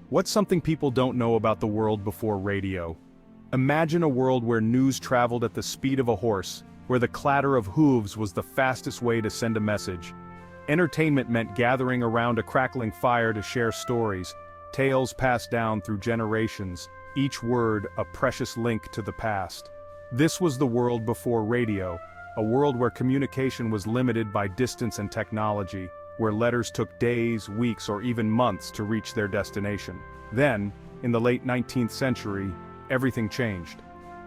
What's something people don't know about the world before radio? Imagine a world where news traveled at the speed of a horse, where the clatter of hooves was the fastest way to send a message. Entertainment meant gathering around a crackling fire to share stories, tales passed down through generations, each word a precious link to the past. This was the world before radio, a world where communication was limited by distance and technology, where letters took days, weeks, or even months to reach their destination. Then, in the late 19th century, everything changed.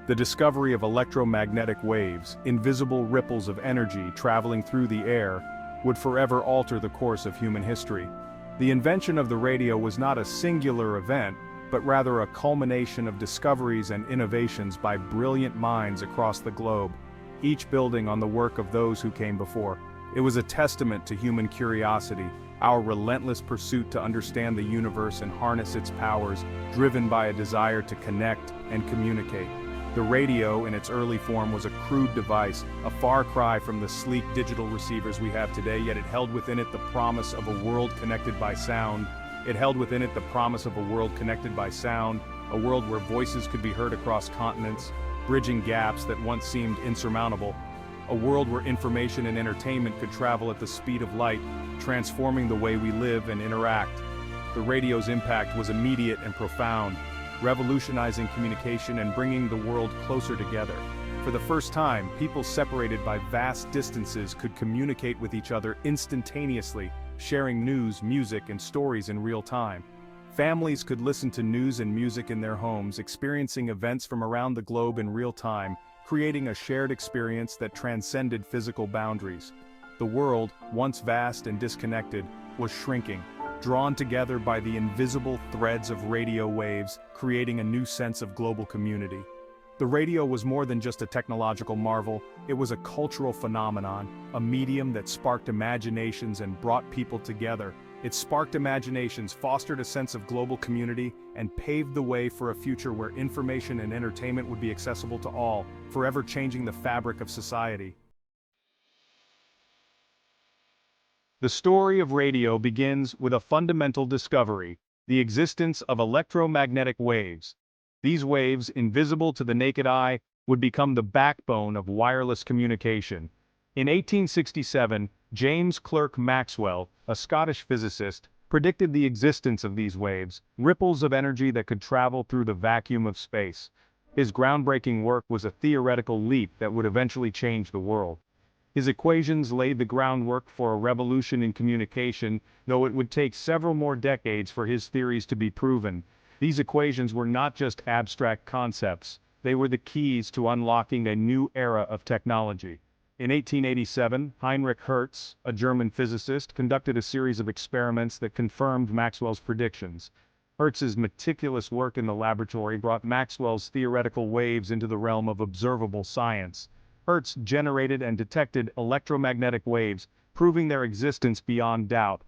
The discovery of electromagnetic waves, invisible ripples of energy traveling through the air, would forever alter the course of human history. The invention of the radio was not a singular event, but rather a culmination of discoveries and innovations by brilliant minds across the globe, each building on the work of those who came before. It was a testament to human curiosity, our relentless pursuit to understand the universe and harness its powers, driven by a desire to connect and communicate. The radio, in its early form, was a crude device, a far cry from the sleek digital receivers we have today, yet it held within it the promise of a world connected by sound. It held within it the promise of a world connected by sound, a world where voices could be heard across continents, bridging gaps that once seemed insurmountable. A world where information and entertainment could travel at the speed of light, transforming the way we live and interact. The radio's impact was immediate and profound, revolutionizing communication and bringing the world closer together. For the first time, people separated by vast distances could communicate with each other instantaneously, sharing news, music, and stories in real time. Families could listen to news and music in their homes, experiencing events from around the globe in real time, creating a shared experience that transcended physical boundaries. The world, once vast and disconnected, was shrinking, drawn together by the invisible threads of radio waves, creating a new sense of global community. The radio was more than just a technological marvel, it was a cultural phenomenon, a medium that sparked imaginations and brought people together. It sparked imaginations, fostered a sense of global community, and paved the way for a future where information and entertainment would be accessible to all, forever changing the fabric of society. The story of radio begins with a fundamental discovery: the existence of electromagnetic waves. These waves, invisible to the naked eye, would become the backbone of wireless communication. In 1867, James Clerk Maxwell, a Scottish physicist, predicted the existence of these waves, ripples of energy that could travel through the vacuum of space. His groundbreaking work was a theoretical leap that would eventually change the world. His equations laid the groundwork for a revolution in communication, though it would take several more decades for his theories to be proven. These equations were not just abstract concepts, they were the keys to unlocking a new era of technology. In 1887, Heinrich Hertz, a German physicist, conducted a series of experiments that confirmed Maxwell's predictions. Hertz's meticulous work in the laboratory brought Maxwell's theoretical waves into the realm of observable science. Hertz generated and detected electromagnetic waves, proving their existence beyond doubt.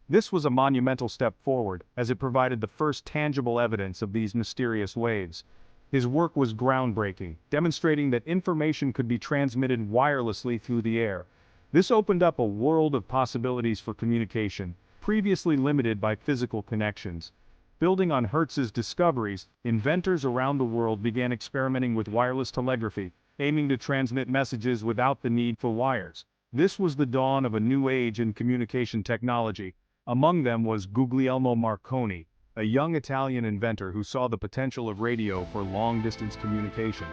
This was a monumental step forward, as it provided the first tangible evidence of these mysterious waves. His work was groundbreaking, demonstrating that information could be transmitted wirelessly through the air. This opened up a world of possibilities for communication, previously limited by physical connections. Building on Hertz's discoveries, inventors around the world began experimenting with wireless telegraphy, aiming to transmit messages without the need for wires. This was the dawn of a new age in communication technology. Among them was Guglielmo Marconi, a young Italian inventor who saw the potential of radio for long-distance communication.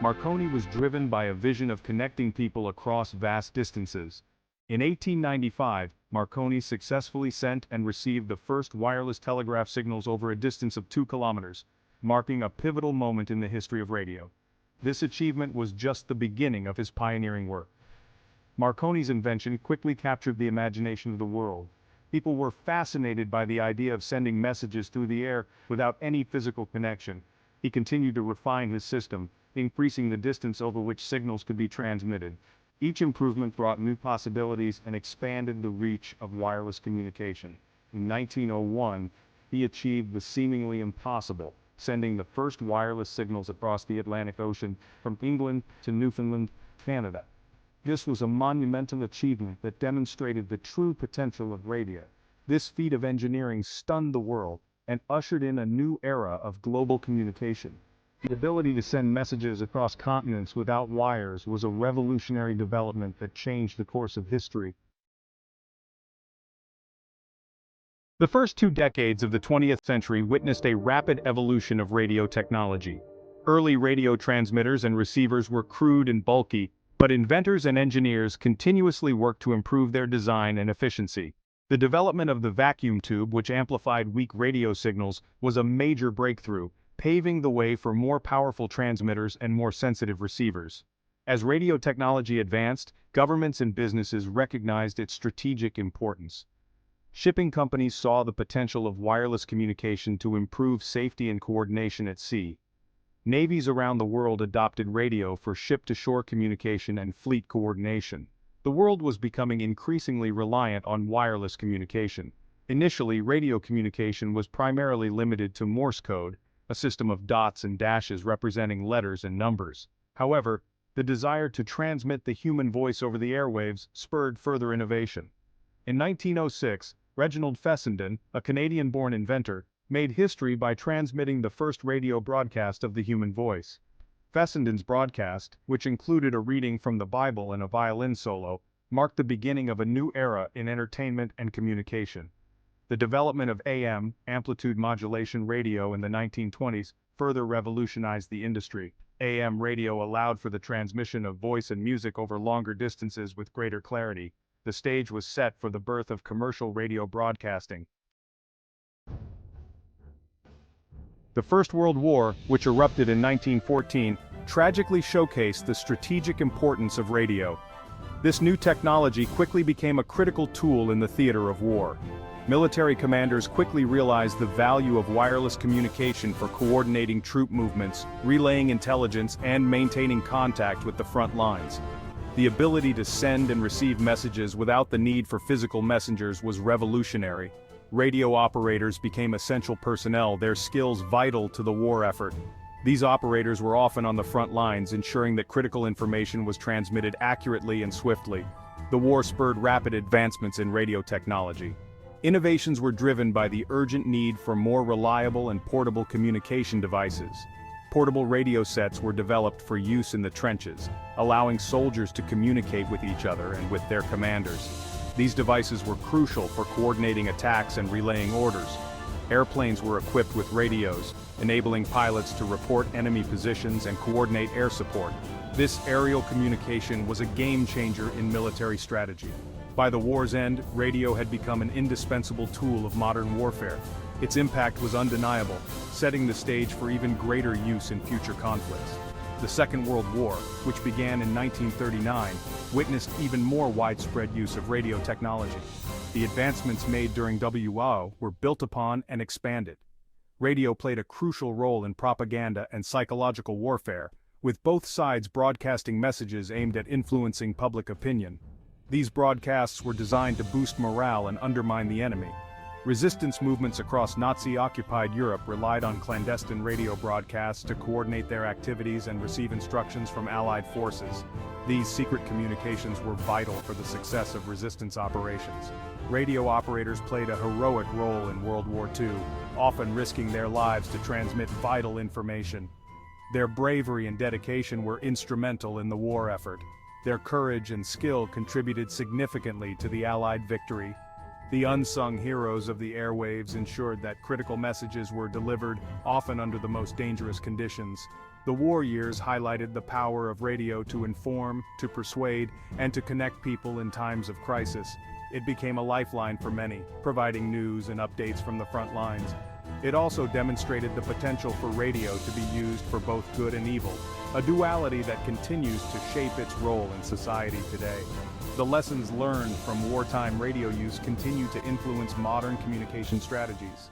Marconi was driven by a vision of connecting people across vast distances. In 1895, Marconi successfully sent and received the first wireless telegraph signals over a distance of 2 kilometers, marking a pivotal moment in the history of radio. This achievement was just the beginning of his pioneering work. Marconi's invention quickly captured the imagination of the world. People were fascinated by the idea of sending messages through the air without any physical connection. He continued to refine his system, increasing the distance over which signals could be transmitted. Each improvement brought new possibilities and expanded the reach of wireless communication. In 1901, he achieved the seemingly impossible, sending the first wireless signals across the Atlantic Ocean from England to Newfoundland, Canada. This was a monumental achievement that demonstrated the true potential of radio. This feat of engineering stunned the world. and ushered in a new era of global communication. The ability to send messages across continents without wires was a revolutionary development that changed the course of history. The first 2 decades of the 20th century witnessed a rapid evolution of radio technology. Early radio transmitters and receivers were crude and bulky, but inventors and engineers continuously worked to improve their design and efficiency. The development of the vacuum tube, which amplified weak radio signals, was a major breakthrough, paving the way for more powerful transmitters and more sensitive receivers. As radio technology advanced, governments and businesses recognized its strategic importance. Shipping companies saw the potential of wireless communication to improve safety and coordination at sea. Navies around the world adopted radio for ship-to-shore communication and fleet coordination. The world was becoming increasingly reliant on wireless communication. Initially, radio communication was primarily limited to Morse code, a system of dots and dashes representing letters and numbers. However, the desire to transmit the human voice over the airwaves spurred further innovation. In 1906, Reginald Fessenden, a Canadian-born inventor, made history by transmitting the first radio broadcast of the human voice. Fessenden's broadcast, which included a reading from the Bible and a violin solo, marked the beginning of a new era in entertainment and communication. The development of AM, amplitude modulation radio in the 1920s, further revolutionized the industry. AM radio allowed for the transmission of voice and music over longer distances with greater clarity. The stage was set for the birth of commercial radio broadcasting. The First World War, which erupted in 1914, tragically showcased the strategic importance of radio. This new technology quickly became a critical tool in the theater of war. Military commanders quickly realized the value of wireless communication for coordinating troop movements, relaying intelligence, and maintaining contact with the front lines. The ability to send and receive messages without the need for physical messengers was revolutionary. Radio operators became essential personnel, their skills vital to the war effort. These operators were often on the front lines, ensuring that critical information was transmitted accurately and swiftly. The war spurred rapid advancements in radio technology. Innovations were driven by the urgent need for more reliable and portable communication devices. Portable radio sets were developed for use in the trenches, allowing soldiers to communicate with each other and with their commanders. These devices were crucial for coordinating attacks and relaying orders. Airplanes were equipped with radios, enabling pilots to report enemy positions and coordinate air support. This aerial communication was a game-changer in military strategy. By the war's end, radio had become an indispensable tool of modern warfare. Its impact was undeniable, setting the stage for even greater use in future conflicts. The Second World War, which began in 1939, witnessed even more widespread use of radio technology. The advancements made during WO were built upon and expanded. Radio played a crucial role in propaganda and psychological warfare, with both sides broadcasting messages aimed at influencing public opinion. These broadcasts were designed to boost morale and undermine the enemy. Resistance movements across Nazi-occupied Europe relied on clandestine radio broadcasts to coordinate their activities and receive instructions from Allied forces. These secret communications were vital for the success of resistance operations. Radio operators played a heroic role in World War II, often risking their lives to transmit vital information. Their bravery and dedication were instrumental in the war effort. Their courage and skill contributed significantly to the Allied victory. The unsung heroes of the airwaves ensured that critical messages were delivered, often under the most dangerous conditions. The war years highlighted the power of radio to inform, to persuade, and to connect people in times of crisis. It became a lifeline for many, providing news and updates from the front lines. It also demonstrated the potential for radio to be used for both good and evil, a duality that continues to shape its role in society today. The lessons learned from wartime radio use continue to influence modern communication strategies.